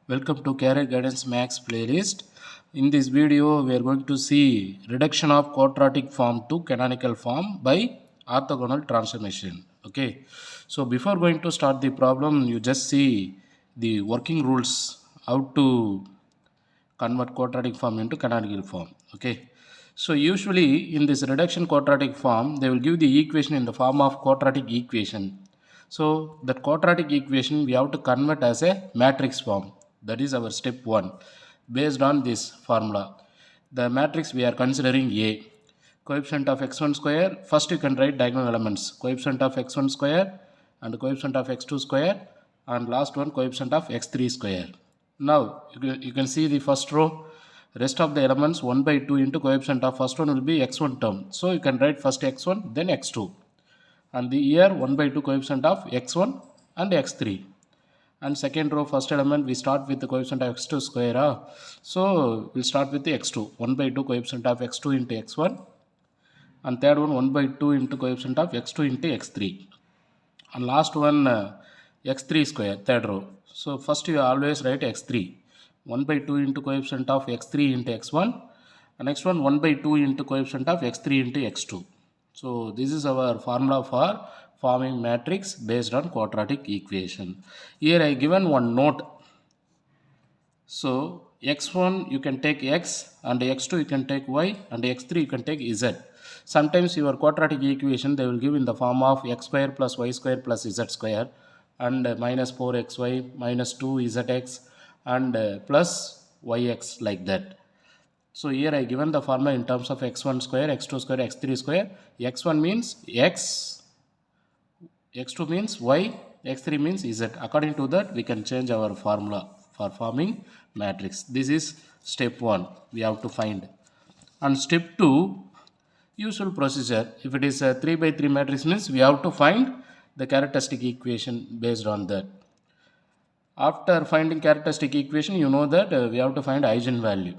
Welcome to Career Guidance Max playlist. In this video, we are going to see reduction of quadratic form to canonical form by orthogonal transformation. Okay, so before going to start the problem, you just see the working rules how to convert quadratic form into canonical form. Okay, so usually in this reduction quadratic form, they will give the equation in the form of quadratic equation. So that quadratic equation we have to convert as a matrix form. That is our step 1 based on this formula. The matrix we are considering A. Coefficient of x1 square. First you can write diagonal elements. Coefficient of x1 square and coefficient of x2 square, and last one coefficient of x3 square. Now you can see the first row. Rest of the elements 1 by 2 into coefficient of first one will be x1 term. So you can write first x1 then x2. And the here 1 by 2 coefficient of x1 and x3. And second row first element we start with the coefficient of x2 square. So we'll start with the x2. 1 by 2 coefficient of x2 into x1. And third one 1 by 2 into coefficient of x2 into x3. And last one x3 square, third row. So first you always write x3. 1 by 2 into coefficient of x3 into x1. And next one 1 by 2 into coefficient of x3 into x2. So this is our formula for forming matrix based on quadratic equation. Here I given one note. So x1 you can take x, and x2 you can take y, and x3 you can take z. Sometimes your quadratic equation they will give in the form of x square plus y square plus z square, and minus 4xy minus 2zx and plus yx, like that. So here I given the formula in terms of x1 square, x2 square, x3 square. x1 means x, x2 means y, x3 means z. According to that we can change our formula for forming matrix. This is step 1 we have to find. And step 2, usual procedure. If it is a 3 by 3 matrix means we have to find the characteristic equation based on that. After finding characteristic equation, you know that we have to find eigenvalue.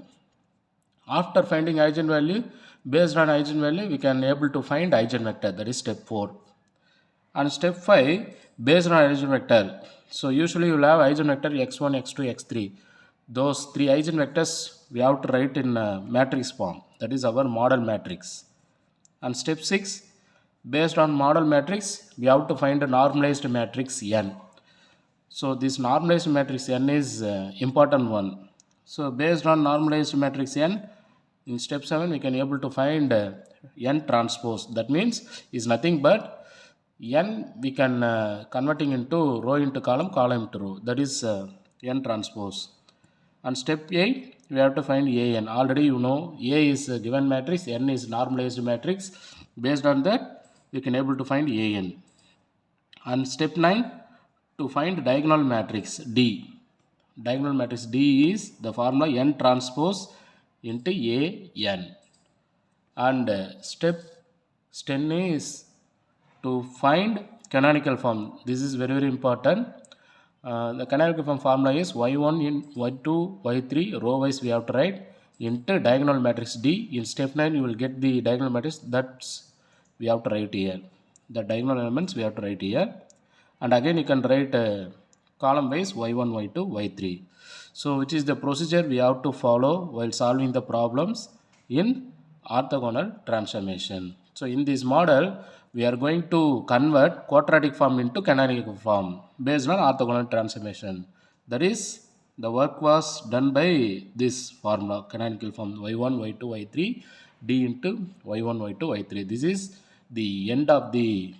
After finding eigenvalue, based on eigenvalue we can able to find eigenvector. That is step 4. And step 5, based on eigenvector. So usually you will have eigenvector x1, x2, x3. Those 3 eigenvectors we have to write in matrix form. That is our model matrix. And step 6, based on model matrix we have to find a normalized matrix n. So this normalized matrix n is important one. So based on normalized matrix n, in step 7 we can able to find n transpose. That means is nothing but n we can converting into row into column, column into row. That is n transpose. And step 8 we have to find an. Already you know A is a given matrix, n is normalized matrix. Based on that we can able to find an. And step 9, to find diagonal matrix D. Diagonal matrix D is the formula n transpose into an. And step 10 is to find canonical form. This is very important. The canonical form formula is y1 in y2 y3 row wise we have to write into diagonal matrix D. In step 9 you will get the diagonal matrix, that's we have to write here. The diagonal elements we have to write here. And again you can write column wise y1 y2 y3. So which is the procedure we have to follow while solving the problems in orthogonal transformation. So in this model we are going to convert quadratic form into canonical form based on orthogonal transformation. That is, the work was done by this formula, canonical form y1 y2 y3 d into y1 y2 y3. This is the end of the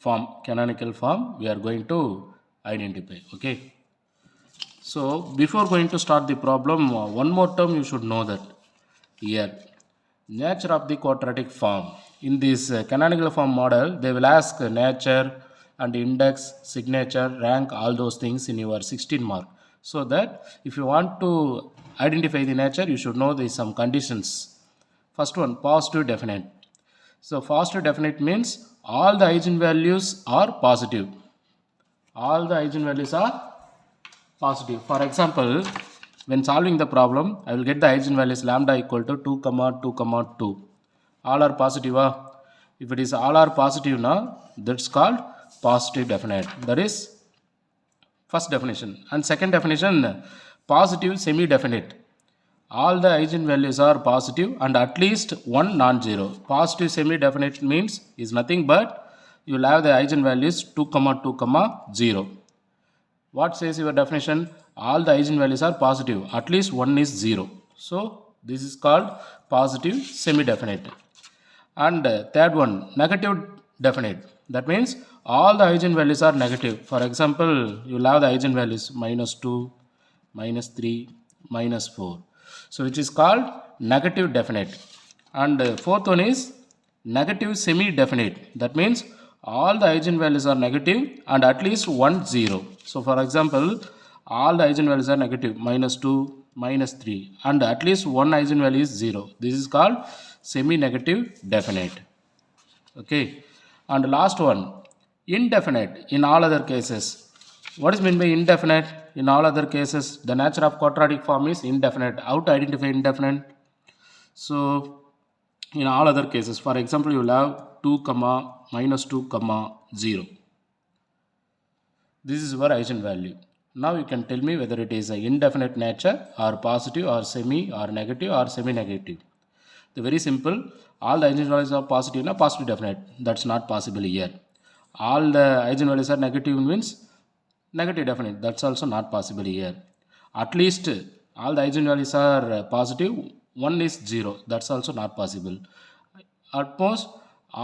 form, canonical form we are going to identify. Okay, so before going to start the problem, one more term you should know that here, nature of the quadratic form. In this canonical form model they will ask nature and index, signature, rank, all those things in your 16 mark. So that if you want to identify the nature you should know these some conditions. First one, positive definite. So positive definite means all the eigenvalues are positive. All the eigenvalues are positive. For example, when solving the problem, I will get the eigenvalues lambda equal to 2, 2, 2. All are positive. If it is all are positive now, that's called positive definite. That is First definition. And second definition, positive semi-definite. All the eigenvalues are positive and at least one non-zero. Positive semi-definite means is nothing but you will have the eigenvalues 2, 2, 0. What says your definition? All the eigenvalues are positive. At least one is 0. So this is called positive semi-definite. And third one, negative definite. That means all the eigenvalues are negative. For example, you will have the eigenvalues -2, -3, -4. So which is called negative definite. And fourth one is negative semi-definite. That means all the eigenvalues are negative and at least one 0. So for example, all the eigenvalues are negative, -2, -3 and at least one eigenvalue is 0. This is called semi-negative definite. Okay. And last one, indefinite in all other cases. What is meant by indefinite? In all other cases, the nature of quadratic form is indefinite. How to identify indefinite? So in all other cases, for example, you will have 2, -2, 0. This is your eigenvalue. Now you can tell me whether it is an indefinite nature or positive or semi or negative or semi-negative. The very simple, all the eigenvalues are positive, na positive definite. That's not possible here. All the eigenvalues are negative means negative definite. That's also not possible here. At least all the eigenvalues are positive, one is 0. That's also not possible. At most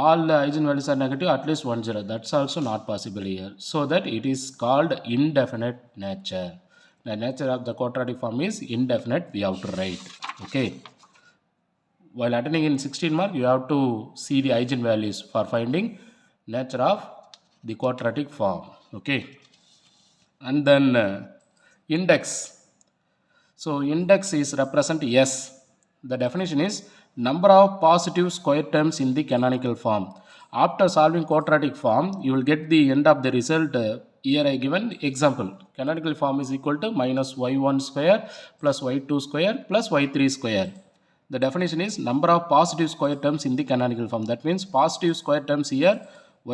all the eigenvalues are negative, at least 1 0. That's also not possible here. So that it is called indefinite nature. The nature of the quadratic form is indefinite. We have to write. Okay. While attending in 16 mark, you have to see the eigenvalues for finding nature of the quadratic form. Okay. And then index. So index is represent S. The definition is number of positive square terms in the canonical form. After solving quadratic form, you will get the end of the result. Here I given example. Canonical form is equal to -y1 square plus y2 square plus y3 square. The definition is number of positive square terms in the canonical form. That means positive square terms here,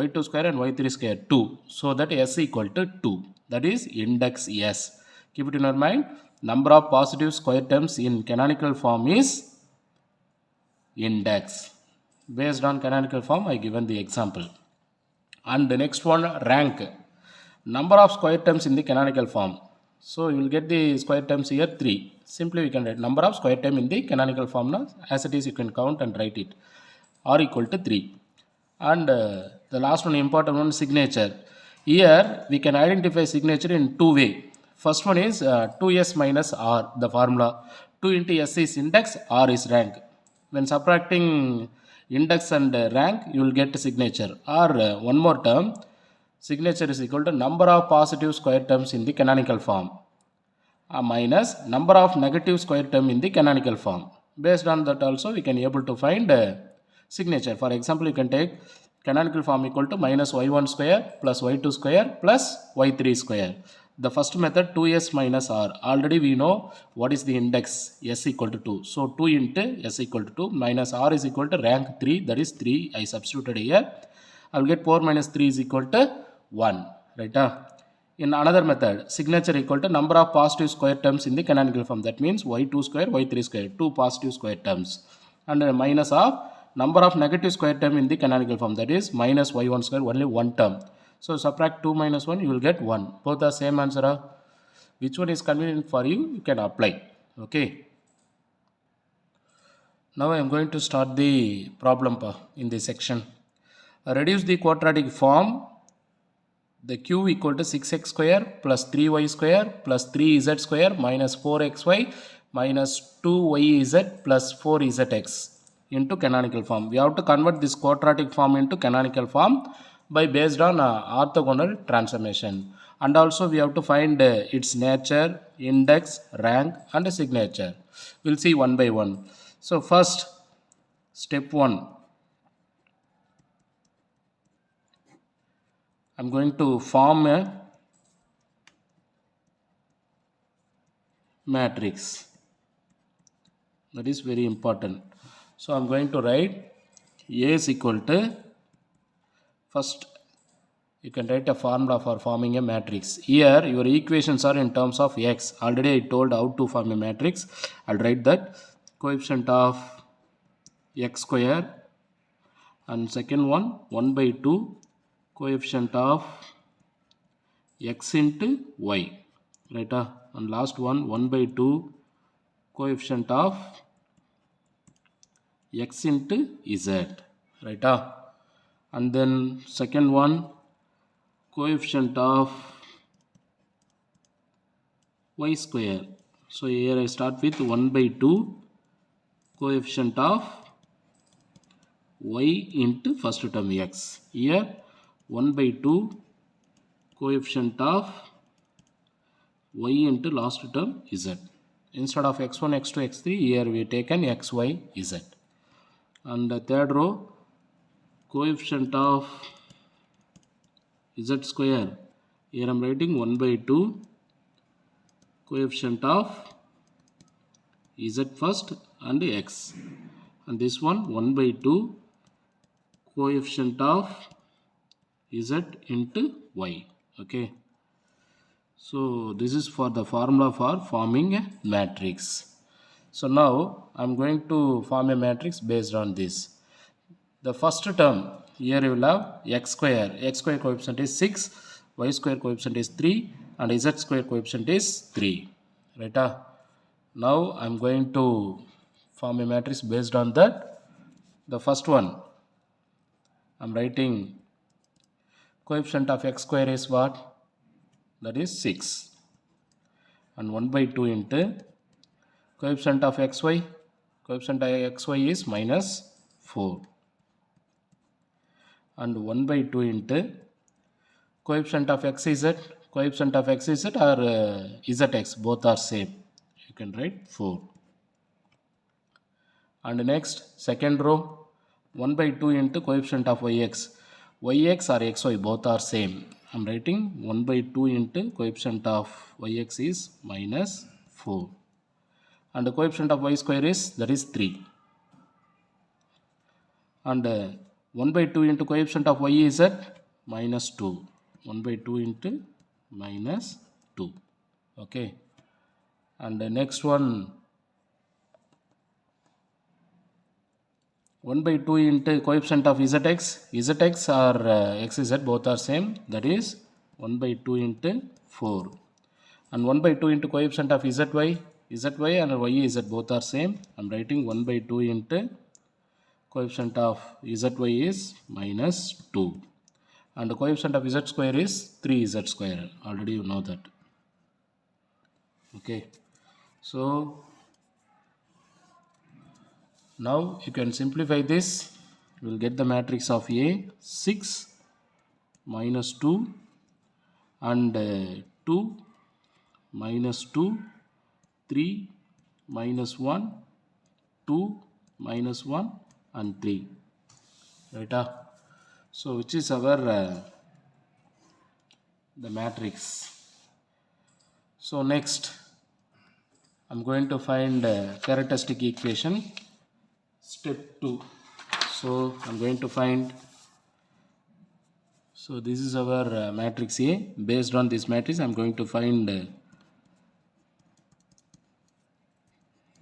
y2 square and y3 square 2. So that S equal to 2. That is index S. Keep it in your mind. Number of positive square terms in canonical form is index. Based on canonical form, I given the example. And the next one, rank. Number of square terms in the canonical form. So you will get the square terms here 3. Simply we can write number of square term in the canonical form. Now, as it is, you can count and write it. R equal to 3. And the last one, important one, signature. Here we can identify signature in two ways. First one is 2s minus r, the formula. 2 into s is index, r is rank. When subtracting index and rank, you will get signature. Or one more term, signature is equal to number of positive square terms in the canonical form minus number of negative square term in the canonical form. Based on that also we can able to find signature. For example, you can take canonical form equal to -y1 square plus y2 square plus y3 square. The first method 2s minus r. Already we know what is the index, s equal to 2. So 2 into s equal to 2 minus r is equal to rank 3, that is 3. I substituted here. I will get 4 minus 3 is equal to 1. Right? In another method, signature equal to number of positive square terms in the canonical form. That means y2 square, y3 square, 2 positive square terms. And minus of number of negative square term in the canonical form. That is minus y1 square, only one term. So subtract 2 minus 1, you will get 1. Both are same answer. Which one is convenient for you, you can apply. Okay. Now I am going to start the problem in this section. Reduce the quadratic form. The q equal to 6x square plus 3y square plus 3z square minus 4xy minus 2yz plus 4zx into canonical form. We have to convert this quadratic form into canonical form by based on orthogonal transformation. And also we have to find its nature, index, rank and signature. We'll see one by one. So first, step 1. I'm going to form a matrix. That is very important. So I'm going to write A is equal to, first you can write a formula for forming a matrix. Here your equations are in terms of x. Already I told how to form a matrix. I'll write that coefficient of x square, and second one 1 by 2 coefficient of x into y, right? And last one 1 by 2 coefficient of x into z, right? And then second one coefficient of y square. So here I start with 1 by 2 coefficient of y into first term x. Here 1 by 2 coefficient of y into last term z. Instead of x1, x2, x3, here we taken x, y, z. And the third row coefficient of z square. Here I am writing 1 by 2 coefficient of z first and x. And this one 1 by 2 coefficient of z into y. Okay. So this is for the formula for forming a matrix. So now I am going to form a matrix based on this. The first term, here you will have x square coefficient is 6, y square coefficient is 3, and z square coefficient is 3, right? Now I am going to form a matrix based on that. The first one, I am writing coefficient of x square is what? That is 6, and 1 by 2 into coefficient of xy is minus 4, and 1 by 2 into coefficient of xz or zx, both are same, you can write 4. And next second row 1 by 2 into coefficient of yx or xy, both are same. I am writing 1 by 2 into coefficient of yx is minus 4, and the coefficient of y square is, that is 3. And 1 by 2 into coefficient of y is at minus 2. 1 by 2 into minus 2. Okay. And the next one 1 by 2 into coefficient of zx or xz, both are same, that is 1 by 2 into 4. And 1 by 2 into coefficient of zy and yz, both are same. I am writing 1 by 2 into coefficient of zy is minus 2, and the coefficient of z square is 3z square, already you know that. Okay, so now you can simplify this. You will get the matrix of A 6 minus 2 and 2 minus 2, 3 minus 1, 2 minus 1 and 3, right? So which is our the matrix. So next I am going to find characteristic equation, step 2. So I am going to find, so this is our matrix A. Based on this matrix I am going to find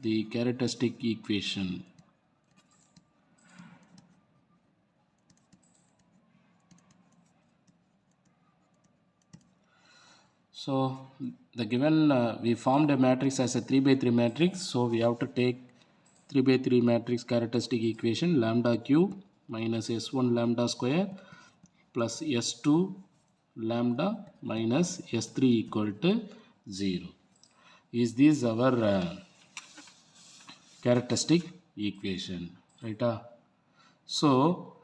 the characteristic equation. So the given we formed a matrix as a 3 by 3 matrix, so we have to take 3 by 3 matrix characteristic equation, lambda cube minus s1 lambda square plus s2 lambda minus s3 equal to 0. Is this our characteristic equation, right? So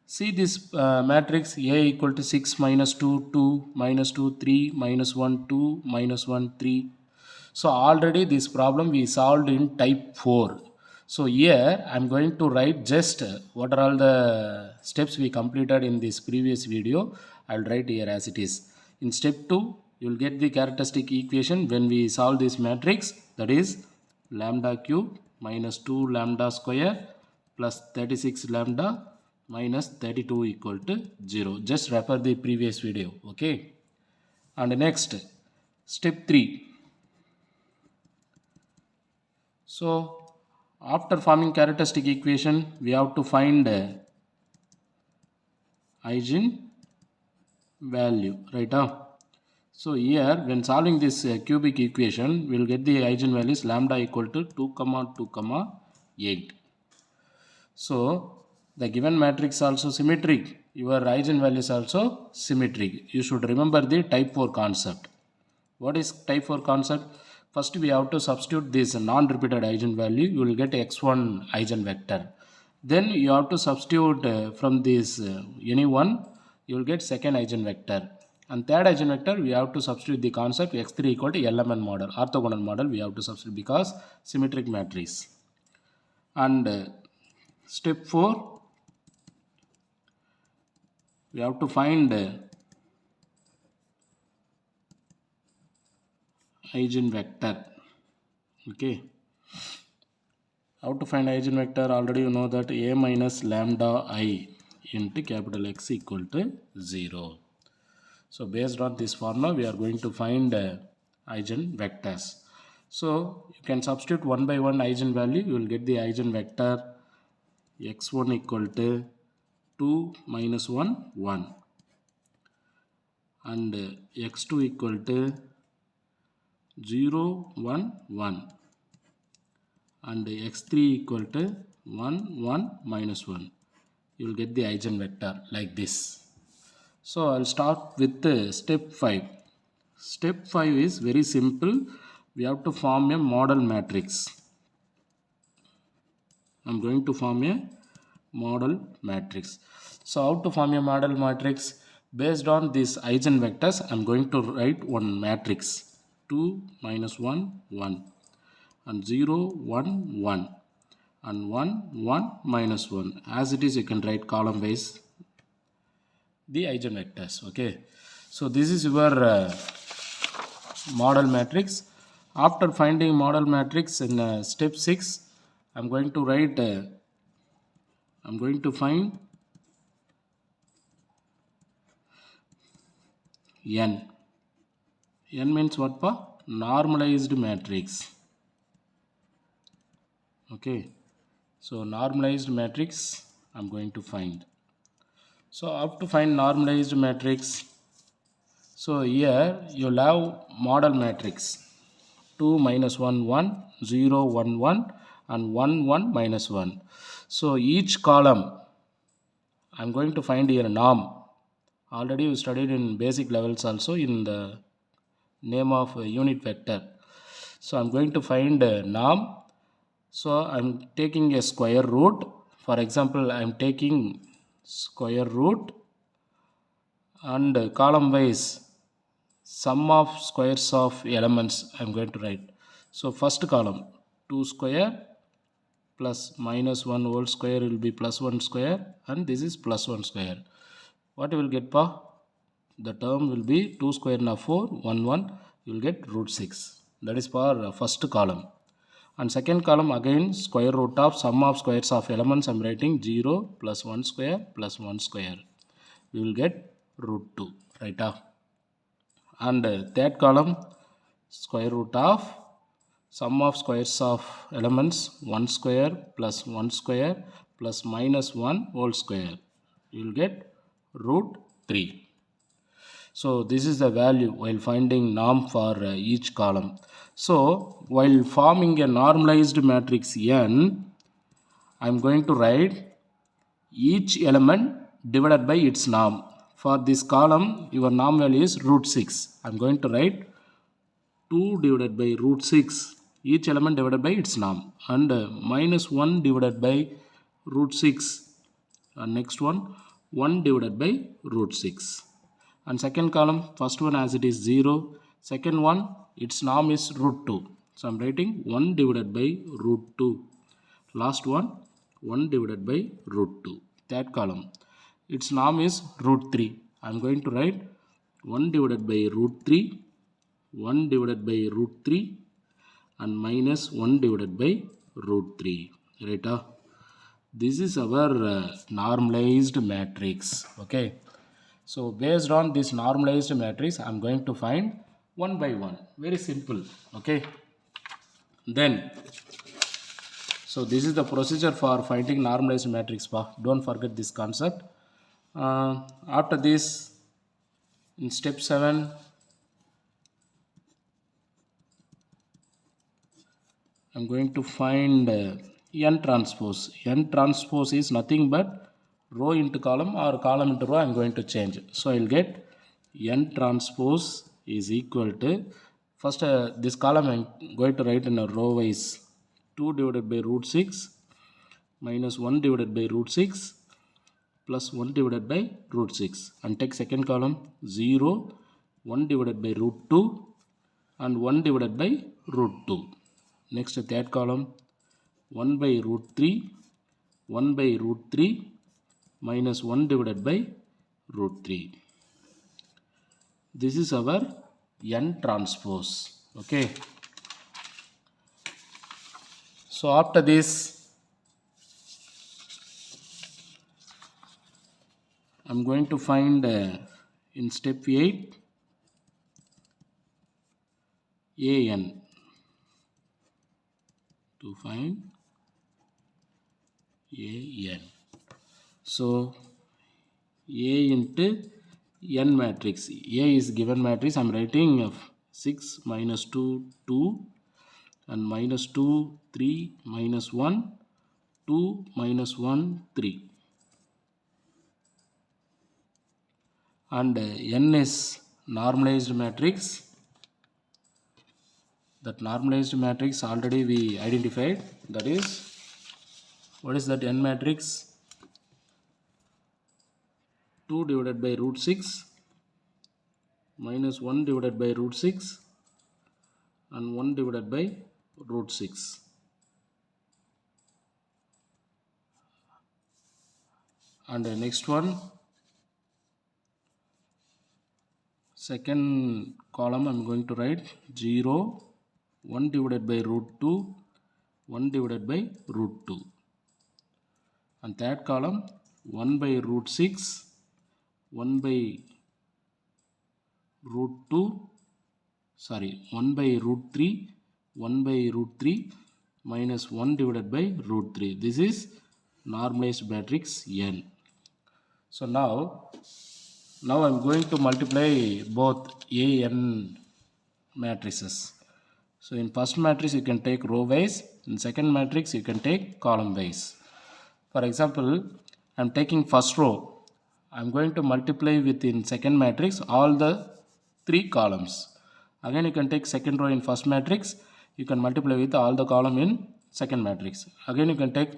see this matrix A equal to 6 minus 2 2 minus 2 3 minus 1 2 minus 1 3. So already this problem we solved in type 4. So here I am going to write just what are all the steps we completed in this previous video. I will write here as it is. In step 2 you will get the characteristic equation when we solve this matrix, that is lambda cube minus 2 lambda square plus 36 lambda minus 32 equal to 0. Just refer the previous video. Okay. And next, step 3. So, after forming characteristic equation, we have to find eigen value, right? So here, when solving this cubic equation, we will get the eigenvalues lambda equal to 2, 2, 8. So the given matrix also symmetric. Your eigenvalues also symmetric. You should remember the type 4 concept. What is type 4 concept? First we have to substitute this non-repeated eigenvalue. You will get x1 eigenvector. Then you have to substitute from this any one, you will get second eigenvector. And third eigenvector, we have to substitute the concept x3 equal to LMN model, orthogonal model we have to substitute because symmetric matrix. And step 4, we have to find eigenvector. Okay. How to find eigenvector? Already you know that a minus lambda I into capital X equal to 0. So based on this formula, we are going to find eigenvectors. So you can substitute one by one eigenvalue. You will get the eigenvector x1 equal to 2 minus 1, 1. And x2 equal to 0, 1, 1. And x3 equal to 1, 1, minus 1. You will get the eigenvector like this. So I'll start with step 5. Step 5 is very simple. We have to form a model matrix. I'm going to form a model matrix. So how to form a model matrix? Based on these eigenvectors, I'm going to write one matrix. 2, minus 1, 1. And 0, 1, 1. And 1, 1, minus 1. As it is, you can write column wise the eigenvectors. Okay. So this is your model matrix. After finding model matrix in step 6, I'm going to write, I'm going to find n. N means what? Normalized matrix. Okay. So normalized matrix I'm going to find. So how to find normalized matrix? So here you have model matrix 2 minus 1 1 0 1 1 and 1 1 minus 1. So each column I'm going to find here norm. Already you studied in basic levels also in the name of unit vector. So I'm going to find norm. So I'm taking a square root. For example, I'm taking square root and column wise sum of squares of elements I'm going to write. So first column 2 square plus minus 1 whole square will be plus 1 square and this is plus 1 square. What you will get? The term will be 2 square na 4 1 1, you will get root 6. That is for first column. And second column again square root of sum of squares of elements I'm writing 0 plus 1 square plus 1 square. We will get root 2, right? And third column square root of sum of squares of elements 1 square plus 1 square plus minus 1 whole square. You will get root 3. So this is the value while finding norm for each column. So while forming a normalized matrix n, I am going to write each element divided by its norm. For this column, your norm value is root 6. I am going to write 2 divided by root 6, each element divided by its norm, and minus 1 divided by root 6, and next one 1 divided by root 6. And second column, first one as it is 0, second one its norm is root 2. So I am writing 1 divided by root 2. Last one 1 divided by root 2. Third column, its norm is root 3. I am going to write 1 divided by root 3, 1 divided by root 3 and minus 1 divided by root 3. Right? This is our normalized matrix. Okay. So based on this normalized matrix, I am going to find one by one. Very simple. Okay. Then, so this is the procedure for finding normalized matrix. Don't forget this concept. After this, in step 7, I'm going to find n transpose. N transpose is nothing but row into column or column into row. I'm going to change. So I'll get n transpose is equal to, first this column I'm going to write in a row wise, 2 divided by root 6 minus 1 divided by root 6 plus 1 divided by root 6, and take second column 0, 1 divided by root 2 and 1 divided by root 2. Next third column 1 by root 3, 1 by root 3 minus 1 divided by root 3. This is our n transpose. Okay. So after this, I'm going to find in step 8 an, to find an. So a into n matrix. A is given matrix. I'm writing 6 minus 2 2 and minus 2 3 minus 1 2 minus 1 3, and n is normalized matrix. That normalized matrix already we identified. That is, what is that n matrix? 2 divided by root 6 minus 1 divided by root 6 and 1 divided by root 6. And the next one, second column I'm going to write 0, 1 divided by root 2, 1 divided by root 2. And third column 1 by root 6, 1 by root 2, 1 by root 3, 1 by root 3 minus 1 divided by root 3. This is normalized matrix n. So now I'm going to multiply both A and matrices. So in first matrix you can take row wise, in second matrix you can take column wise. For example, I am taking first row. I am going to multiply with, in second matrix, all the 3 columns. Again you can take second row in first matrix, you can multiply with all the column in second matrix. Again you can take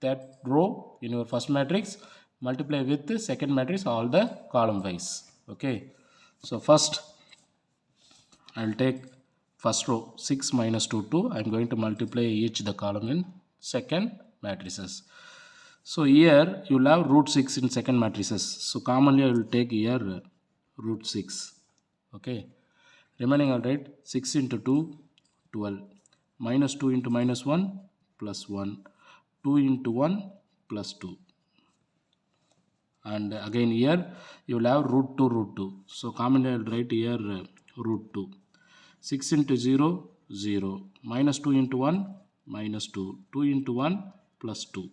that row in your first matrix, multiply with the second matrix all the column wise. Okay. So first I will take first row 6 minus 2 2. I am going to multiply each the column in second matrices. So here you will have root 6 in second matrices. So commonly I will take here root 6. Okay. Remaining I will write 6 into 2, 12. Minus 2 into minus 1, plus 1. 2 into 1, plus 2. And again here you will have root 2, root 2. So commonly I will write here root 2. 6 into 0, 0. Minus 2 into 1, minus 2. 2 into 1, plus 2.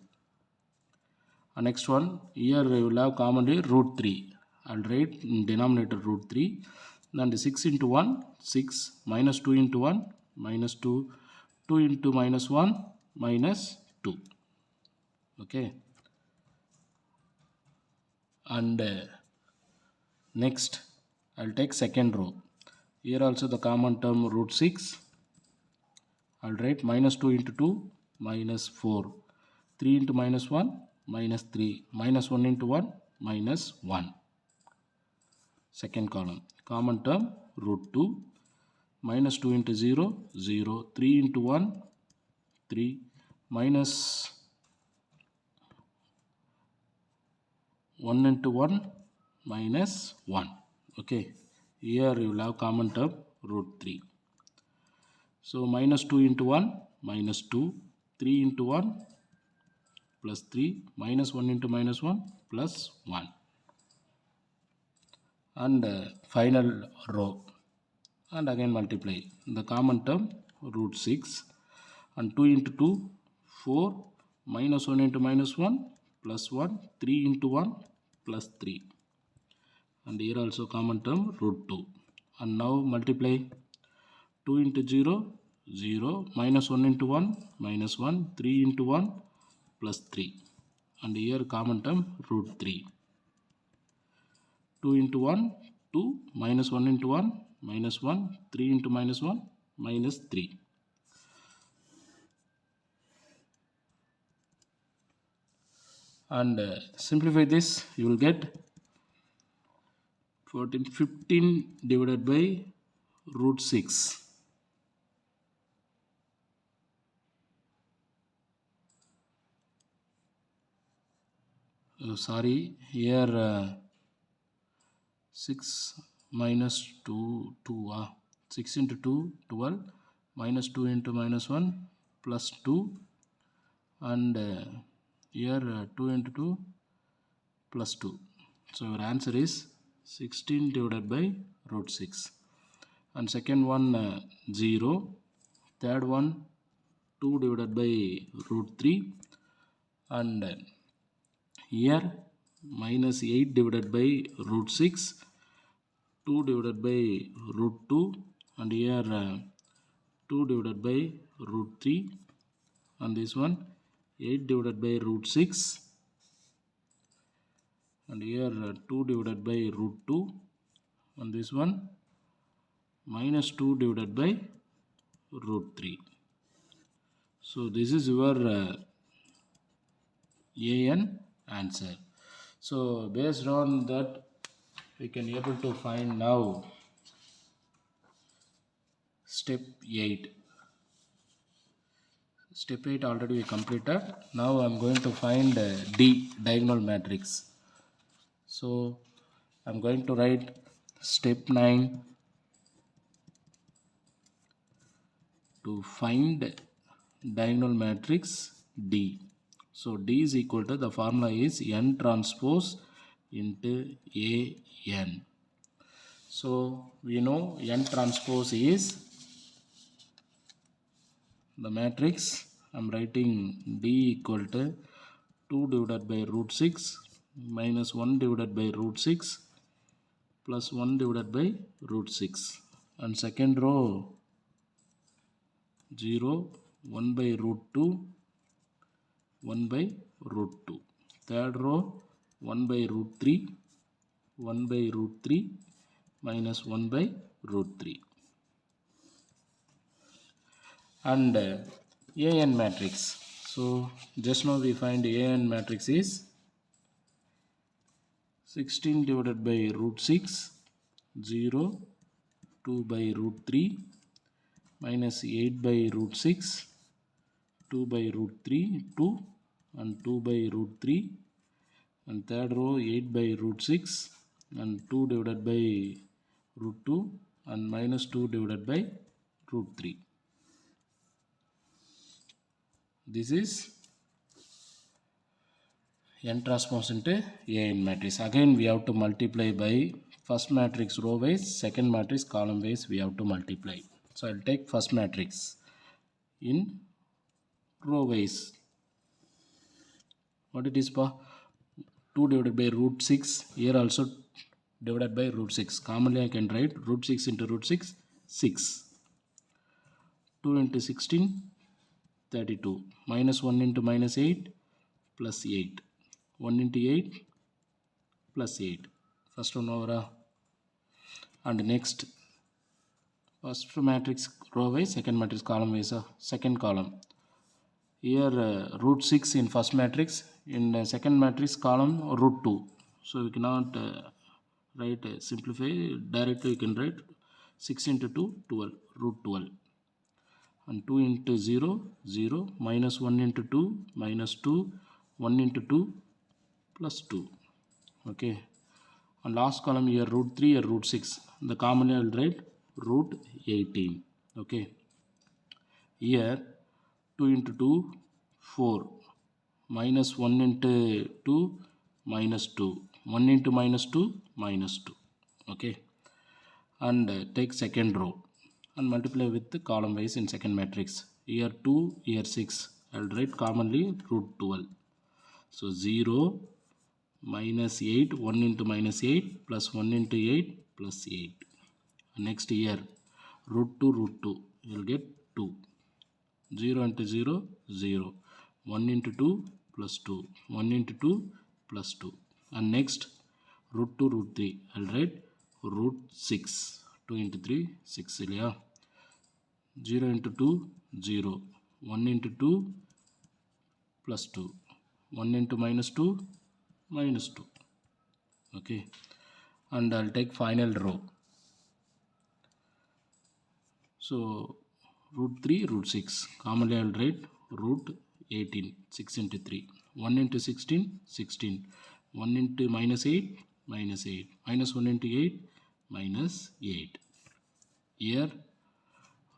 And next one, here you will have commonly root 3. I will write in denominator root 3. Then 6 into 1, 6. Minus 2 into 1, minus 2. 2 into minus 1, minus 2. Okay. And next, I will take second row. Here also the common term root 6. I will write minus 2 into 2, minus 4. 3 into minus 1, minus 3. Minus 1 into 1, minus 1. Second column. Common term root 2. Minus 2 into 0, 0. 3 into 1, 3. Minus 1 into 1, minus 1. Okay. Here you will have common term root 3. So minus 2 into 1, minus 2. 3 into 1, plus 3 minus 1 into minus 1 plus 1. And final row, and again multiply the common term root 6, and 2 into 2 4 minus 1 into minus 1 plus 1, 3 into 1 plus 3, and here also common term root 2. And now multiply 2 into 0 0 minus 1 into 1 minus 1, 3 into 1 plus 3, and here common term root 3. 2 into 1 2 minus 1 into 1 minus 1, 3 into minus 1 minus 3. And simplify this, you will get 15 divided by root 6. Sorry, here 6 minus 2 6 into 2 12 minus 2 into minus 1 plus 2, and here 2 into 2 plus 2. So your answer is 16 divided by root 6. And second one 0, third one 2 divided by root 3, and here minus 8 divided by root 6, 2 divided by root 2, and here 2 divided by root 3, and this one 8 divided by root 6, and here 2 divided by root 2, and this one minus 2 divided by root 3. So this is your AN answer. So based on that, we can able to find now step 8. Step 8 already we completed. Now I am going to find D, diagonal matrix. So I am going to write step 9 to find diagonal matrix D. So D is equal to, the formula is N transpose into AN. So we know N transpose is the matrix. I am writing D equal to 2 divided by root 6 minus 1 divided by root 6 plus 1 divided by root 6, and second row 0 1 by root 2 1 by root 2, third row 1 by root 3 1 by root 3 minus 1 by root 3. And AN matrix. So just now we find AN matrix is 16 divided by root 6 0 2 by root 3 minus 8 by root 6 2 by root 3 2, and 2 by root 3, and third row 8 by root 6 and 2 divided by root 2, and minus 2 divided by root 3. This is N transpose into AN matrix. Again we have to multiply by first matrix row wise, second matrix column wise we have to multiply. So I'll take first matrix in row wise. What it is for? 2 divided by root 6, here also divided by root 6. Commonly I can write root 6 into root 6, 6. 2 into 16, 32. Minus 1 into minus 8, plus 8. 1 into 8, plus 8. First one over. And next, first matrix row wise, second matrix column wise, second column. Here root 6 in first matrix, in second matrix column root 2. So we cannot write simplify, directly you can write 6 into 2 12, root 12, and 2 into 0 0 minus 1 into 2 minus 2, 1 into 2 plus 2. Okay, and last column here root 3 or root 6, the commonly I will write root 18. Okay, here 2 into 2 4 minus 1 into 2 minus 2, 1 into minus 2 minus 2. Okay, and take second row and multiply with the column wise in second matrix. Here 2, here 6. I'll write commonly root 12. So 0 minus 8, 1 into minus 8 plus 1 into 8 plus 8. Next here root 2 root 2, you will get 2. 0 into 0 0, 1 into 2 plus 2, 1 into 2 plus 2. And next root 2 root 3, I'll write root 6. 2 into 3 6 ilya. 0 into 2 0, 1 into 2 plus 2, 1 into minus 2 minus 2. Okay, and I'll take final row. So root 3 root 6, commonly I will write root 18. 6 into 3, 1 into 16 16, 1 into minus 8 minus 8, minus 1 into 8 minus 8. Here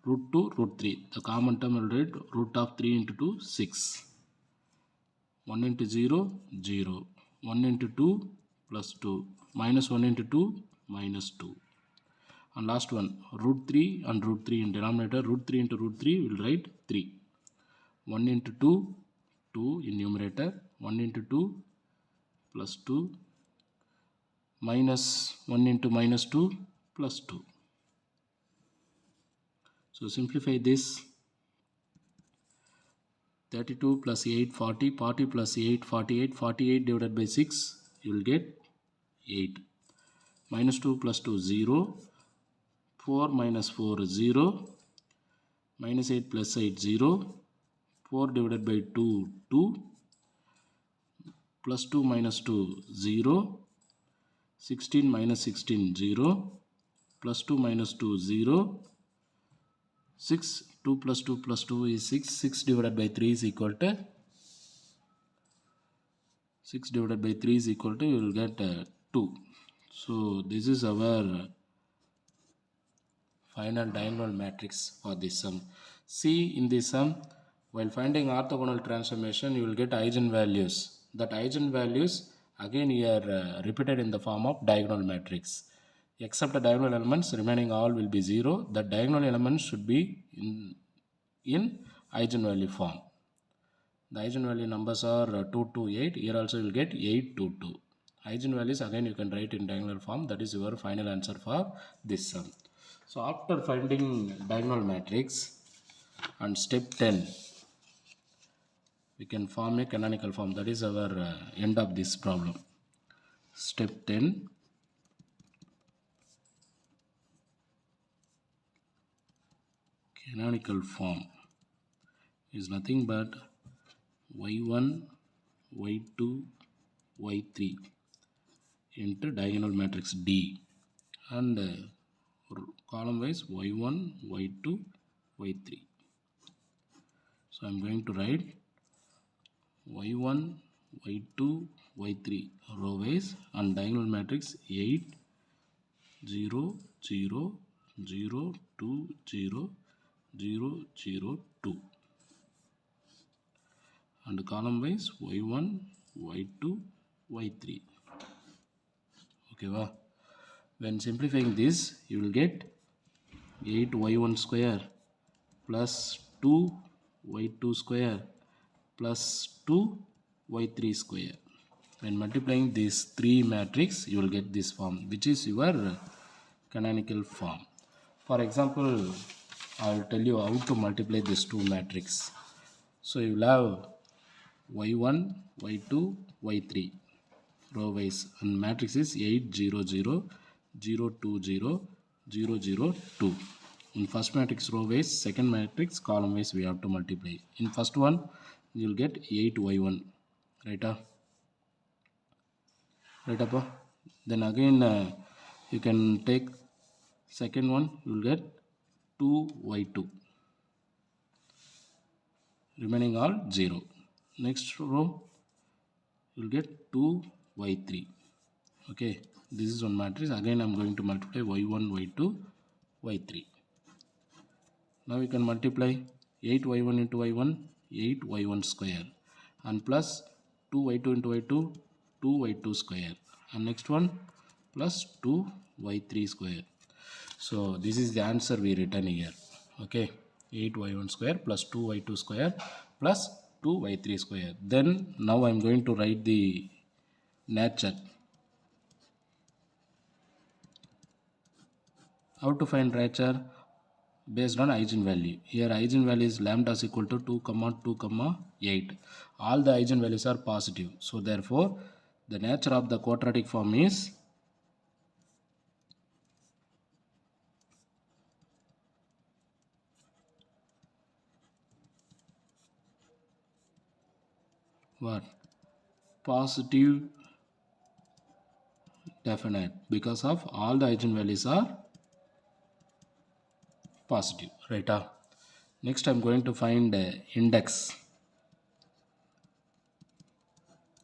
root 2 root 3, the common term I will write root of 3 into 2 6, 1 into 0 0, 1 into 2 plus 2, minus 1 into 2 minus 2. And last one root 3 and root 3 in denominator. Root 3 into root 3 will write 3. 1 into 2 2 in numerator, 1 into 2 plus 2 minus 1 into minus 2 plus 2. So simplify this. 32 plus 8 40, 40 plus 8 48, 48 divided by 6 you will get 8. Minus 2 plus 2 0, 4 minus 4 0, minus 8 plus 8 0, 4 divided by 2 2, plus 2 minus 2 0, 16 minus 16 0, plus 2 minus 2 0, 6, 2 plus 2 plus 2 is 6, 6 divided by 3 is equal to 6 divided by 3 is equal to, you will get 2. So this is our final diagonal matrix for this sum. See, in this sum, while finding orthogonal transformation, you will get eigenvalues. That eigenvalues again here repeated in the form of diagonal matrix. Except the diagonal elements, remaining all will be 0. The diagonal elements should be in eigenvalue form. The eigenvalue numbers are 2 to 8. Here also you will get 8 to 2. Eigenvalues again you can write in diagonal form. That is your final answer for this sum. So after finding diagonal matrix and step 10, we can form a canonical form. That is our end of this problem. Step 10, canonical form is nothing but y1 y2 y3 into diagonal matrix D and column wise y1 y2 y3. So I am going to write y1 y2 y3 row wise and diagonal matrix 8 0 0 0 2 0 0 0 2 and column wise y1 y2 y3. Okay, wow. When simplifying this, you will get 8y1 square plus 2y2 square plus 2y3 square. When multiplying these three matrix, you will get this form, which is your canonical form. For example, I will tell you how to multiply these two matrix. So you will have y1, y2, y3 row wise and matrix is 8 0 0 0 2 0 0 0 2. In first matrix row wise, second matrix column wise we have to multiply. In first one you will get 8y1, right? Right up. Then again you can take second one, you will get 2y2, remaining all 0. Next row you will get 2y3. Okay, this is one matrix. Again I am going to multiply y1 y2 y3. Now we can multiply 8y1 into y1, 8y1 square. and plus 2y2 into y2, 2y2 square, and next one plus 2y3 square. So this is the answer we written here. Okay, 8y1 square plus 2y2 square plus 2y3 square. Then now I am going to write the nature. How to find nature? Based on eigenvalue. Here eigenvalue is lambda is equal to 2 comma 2 comma 8. All the eigenvalues are positive. So therefore the nature of the quadratic form is what? Positive definite, because of all the eigenvalues are positive, right? Next I'm going to find index.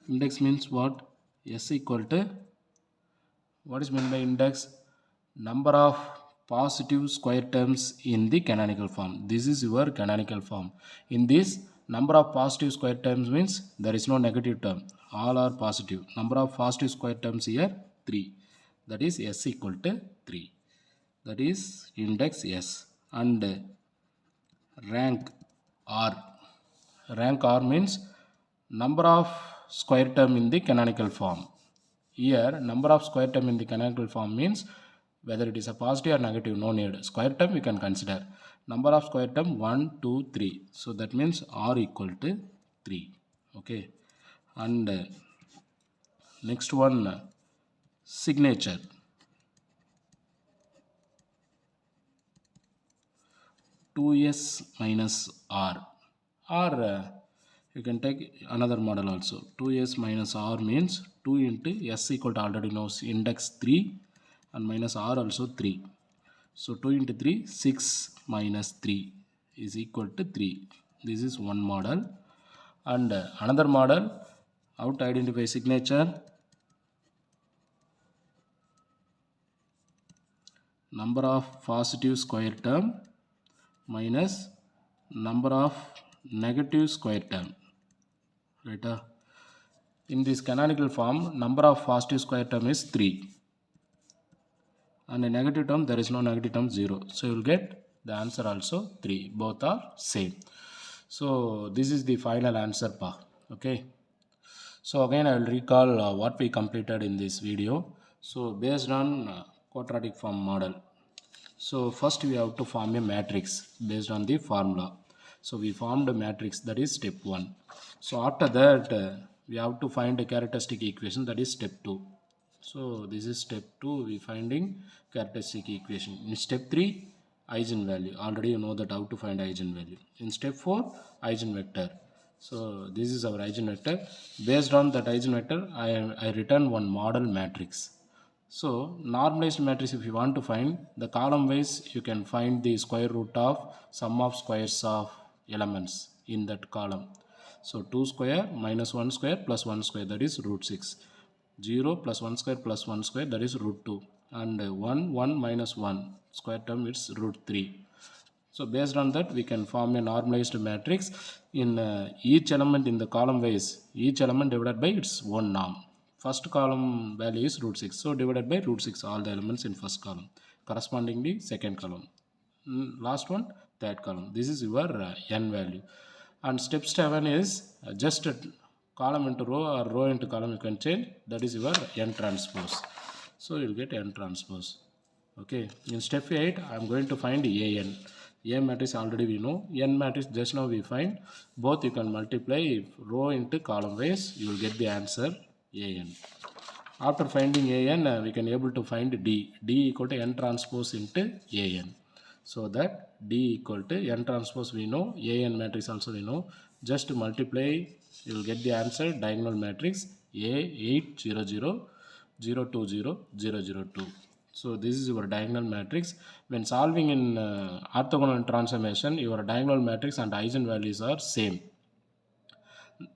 Index means what? S equal to, what is meant by index? Number of positive square terms in the canonical form. This is your canonical form. In this, number of positive square terms means there is no negative term, all are positive. Number of positive square terms here 3, that is S equal to 3, that is index S. And rank R. Rank R means number of square term in the canonical form. Here number of square term in the canonical form means whether it is a positive or negative, no need. Square term we can consider. Number of square term 1, 2, 3. So that means R equal to 3. Okay. And next one, signature. 2s minus R. Or you can take another model also. 2s minus R means 2 into s equal to already knows index 3 and minus R also 3. So 2 into 3, 6 minus 3 is equal to 3. This is one model. And another model, how to identify signature? Number of positive square term minus number of negative square term. Right? In this canonical form, number of positive square term is 3. And in negative term, there is no negative term, 0. So you will get the answer also 3. Both are same. So this is the final answer pa. Okay. So again I will recall what we completed in this video. So based on quadratic form model. So first we have to form a matrix based on the formula. So we formed a matrix, that is step 1. So after that we have to find a characteristic equation, that is step 2. So this is step 2, we finding characteristic equation. In step 3, eigenvalue. Already you know that how to find eigenvalue. In step 4, eigenvector. So this is our eigenvector. Based on that eigenvector, I return one model matrix. So normalized matrix, if you want to find the column wise, you can find the square root of sum of squares of elements in that column. So 2 square minus 1 square plus 1 square, that is root 6. 0 plus 1 square plus 1 square, that is root 2. And 1 minus 1 square term, it's root 3. So based on that, we can form a normalized matrix. In each element in the column wise, each element divided by its own norm. First column value is root 6. So divided by root 6, all the elements in first column. Correspondingly, second column. Last one, third column. This is your n value. And step 7 is just column into row or row into column you can change. That is your n transpose. So you will get n transpose. Okay. In step 8, I am going to find an. A matrix already we know. N matrix just now we find. Both you can multiply row into column wise. You will get the answer an. After finding an, we can able to find d. D equal to n transpose into an. So that d equal to n transpose we know. An matrix also we know. Just multiply. You will get the answer diagonal matrix A8 0 0 0 2 0 0 0 2. So this is your diagonal matrix. When solving in orthogonal transformation, your diagonal matrix and eigenvalues are same.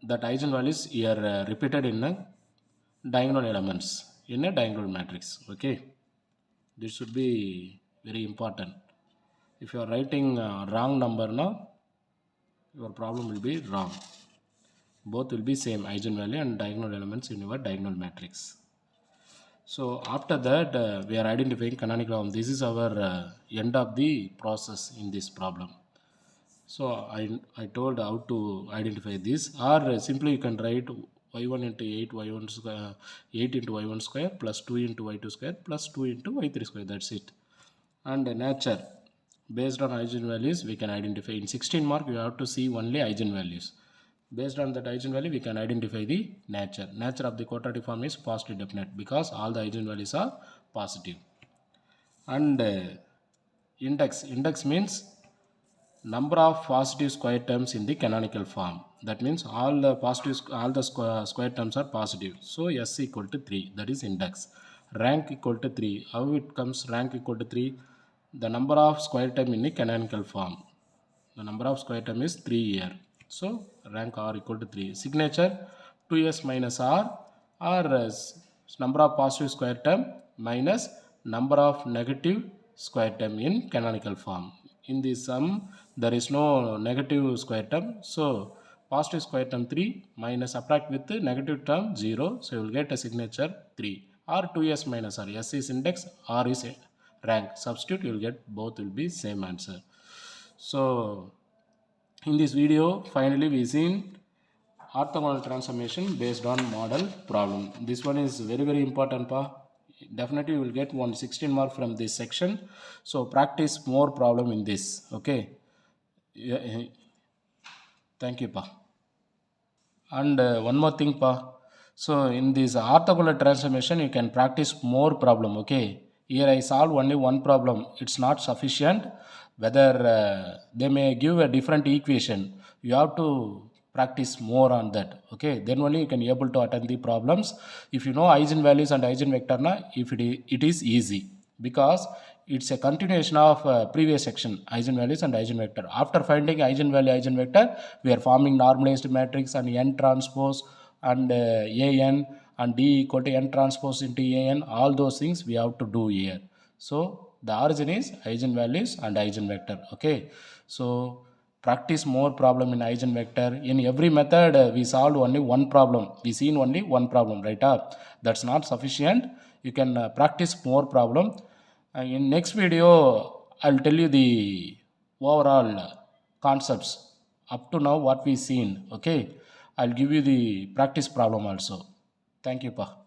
That eigenvalues here repeated in a diagonal elements in a diagonal matrix. Okay, this should be very important. If you are writing wrong number now, your problem will be wrong. Both will be same eigenvalue and diagonal elements in your diagonal matrix. So after that we are identifying canonical form. This is our end of the process in this problem. So I told how to identify this, or simply you can write y1 into 8 y1 square 8 into y1 square plus 2 into y2 square plus 2 into y3 square. That's it. And nature, based on eigenvalues we can identify. In 16 mark you have to see only eigenvalues. Based on that eigenvalue we can identify the nature. Nature of the quadratic form is positive definite because all the eigenvalues are positive. And index means number of positive square terms in the canonical form. That means all the square terms are positive. So S equal to 3, that is index. Rank equal to 3. How it comes rank equal to 3? The number of square term in the canonical form. The number of square term is 3 here. So rank R equal to 3. Signature 2s minus R, or number of positive square term minus number of negative square term in canonical form. In this sum there is no negative square term, so positive square term 3 minus subtract with the negative term 0, so you will get a signature 3, or 2s minus R. S is index, R is rank. Substitute, you will get both will be same answer. So in this video finally we seen orthogonal transformation based on model problem. This one is very important pa. Definitely you will get 116 mark from this section. So practice more problem in this. Okay. Yeah, thank you pa. And one more thing pa. So in this orthogonal transformation you can practice more problem. Okay. Here I solve only one problem. It's not sufficient. Whether they may give a different equation, you have to practice more on that. Okay, then only you can able to attend the problems. If you know eigenvalues and eigenvector na, if it is easy, because it's a continuation of previous section, eigenvalues and eigenvector. After finding eigenvalue eigenvector, we are forming normalized matrix and n transpose and an and d equal to n transpose into an. All those things we have to do here. So the origin is eigenvalues and eigenvector. Okay, so practice more problem in eigenvector. In every method we solved only one problem, we seen only one problem, right up. That's not sufficient. You can practice more problem. In next video I'll tell you the overall concepts up to now what we seen. Okay, I'll give you the practice problem also. Thank you pa.